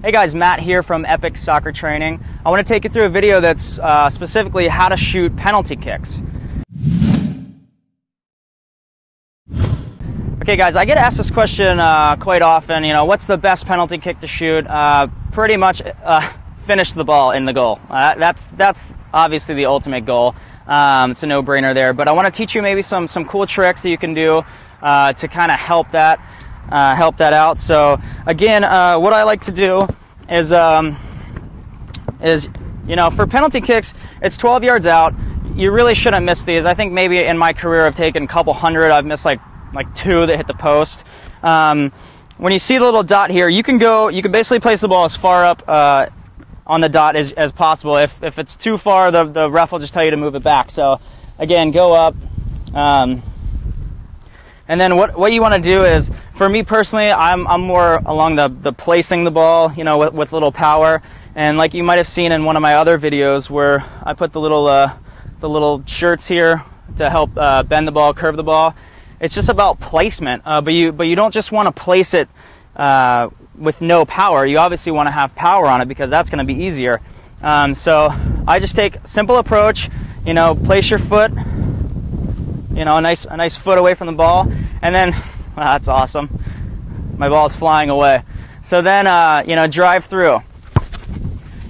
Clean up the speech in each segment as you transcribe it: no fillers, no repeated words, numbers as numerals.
Hey guys, Matt here from Epic Soccer Training. I want to take you through a video that's specifically how to shoot penalty kicks. Okay guys, I get asked this question quite often, what's the best penalty kick to shoot? Pretty much finish the ball in the goal. That's obviously the ultimate goal. It's a no-brainer there, but I want to teach you maybe some cool tricks that you can do to kind of help that out. So again, what I like to do is for penalty kicks, it's 12 yards out. You really shouldn't miss these. I think maybe in my career I've taken a couple hundred. I've missed like two that hit the post. When you see the little dot here, you can basically place the ball as far up on the dot as possible. If it's too far, the ref will just tell you to move it back. So again, go up. And then what you want to do is, for me personally, I'm more along the placing the ball, with little power. And like you might have seen in one of my other videos where I put the little shirts here to help bend the ball, curve the ball. It's just about placement, but you don't just want to place it with no power. You obviously want to have power on it because that's going to be easier. So I just take a simple approach. Place your foot. A nice foot away from the ball, and then that's awesome. My ball's flying away. So then drive through.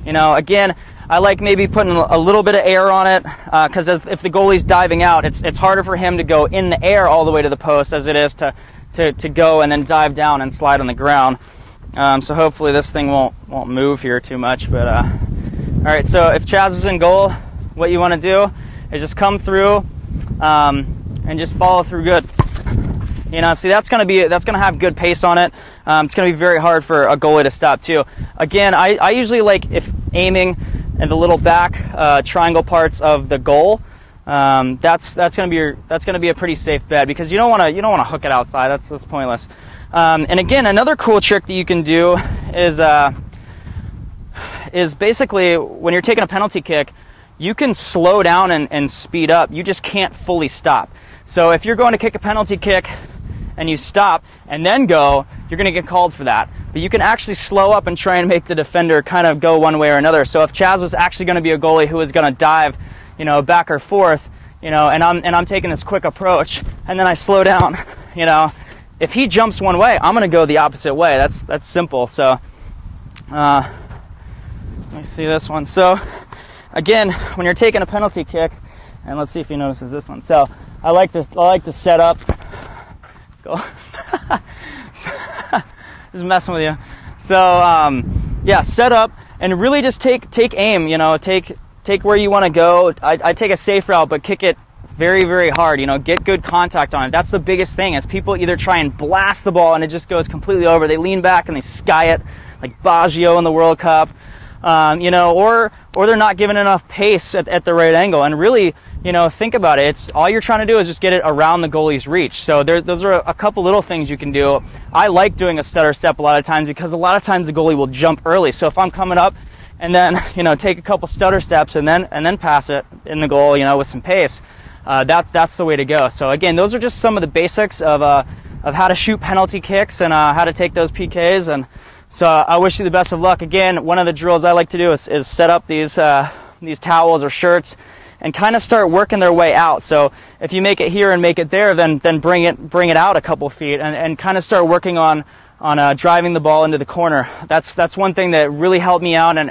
Again, I like maybe putting a little bit of air on it because if the goalie's diving out, it's harder for him to go in the air all the way to the post as it is to go and then dive down and slide on the ground. So hopefully this thing won't move here too much. But all right, so if Chaz is in goal, what you want to do is just come through. And just follow through good. See, that's gonna have good pace on it. It's gonna be very hard for a goalie to stop too. Again, I usually like if aiming in the little back triangle parts of the goal. That's gonna be a pretty safe bet because you don't want to hook it outside. That's pointless. And again, another cool trick that you can do is basically when you're taking a penalty kick, you can slow down and speed up. You just can't fully stop. So if you're going to kick a penalty kick and you stop and then go, you're going to get called for that. But you can actually slow up and try and make the defender kind of go one way or another. So if Chaz was actually going to be a goalie who was going to dive, back or forth, and I'm taking this quick approach, and then I slow down, if he jumps one way, I'm going to go the opposite way. That's simple. So let me see this one. So again, when you're taking a penalty kick, and let's see if he notices this one. So I like to set up. Go. Just messing with you. So yeah, set up and really just take aim. Take where you want to go. I take a safe route, but kick it very, very hard. Get good contact on it. That's the biggest thing. As people either try and blast the ball and it just goes completely over. They lean back and they sky it like Baggio in the World Cup. Or they're not given enough pace at the right angle. And really, think about it. It's all you're trying to do is just get it around the goalie's reach. So those are a couple little things you can do. I like doing a stutter step a lot of times because a lot of times the goalie will jump early. So if I'm coming up and then, take a couple stutter steps and then pass it in the goal, with some pace, that's the way to go. So again, those are just some of the basics of how to shoot penalty kicks and how to take those PKs. And so I wish you the best of luck. Again, one of the drills I like to do is set up these towels or shirts and kind of start working their way out. So if you make it here and make it there, then bring it out a couple feet and kind of start working on driving the ball into the corner. That's one thing that really helped me out and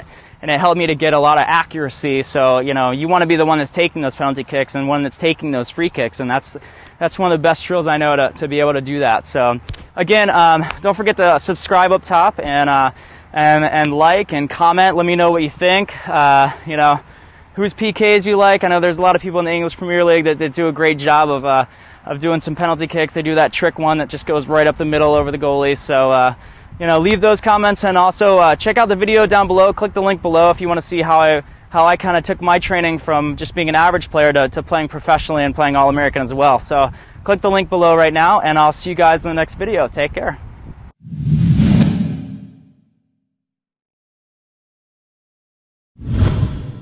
it helped me to get a lot of accuracy. So you want to be the one that's taking those penalty kicks and one that's taking those free kicks, and that's one of the best drills I know to be able to do that. So again, don't forget to subscribe up top and like and comment. Let me know what you think. Whose PKs you like. I know there's a lot of people in the English Premier League that do a great job of doing some penalty kicks. They do that trick one that just goes right up the middle over the goalie. So leave those comments, and also check out the video down below. Click the link below if you want to see how I kind of took my training from just being an average player to playing professionally and playing All-American as well. So click the link below right now, and I'll see you guys in the next video. Take care.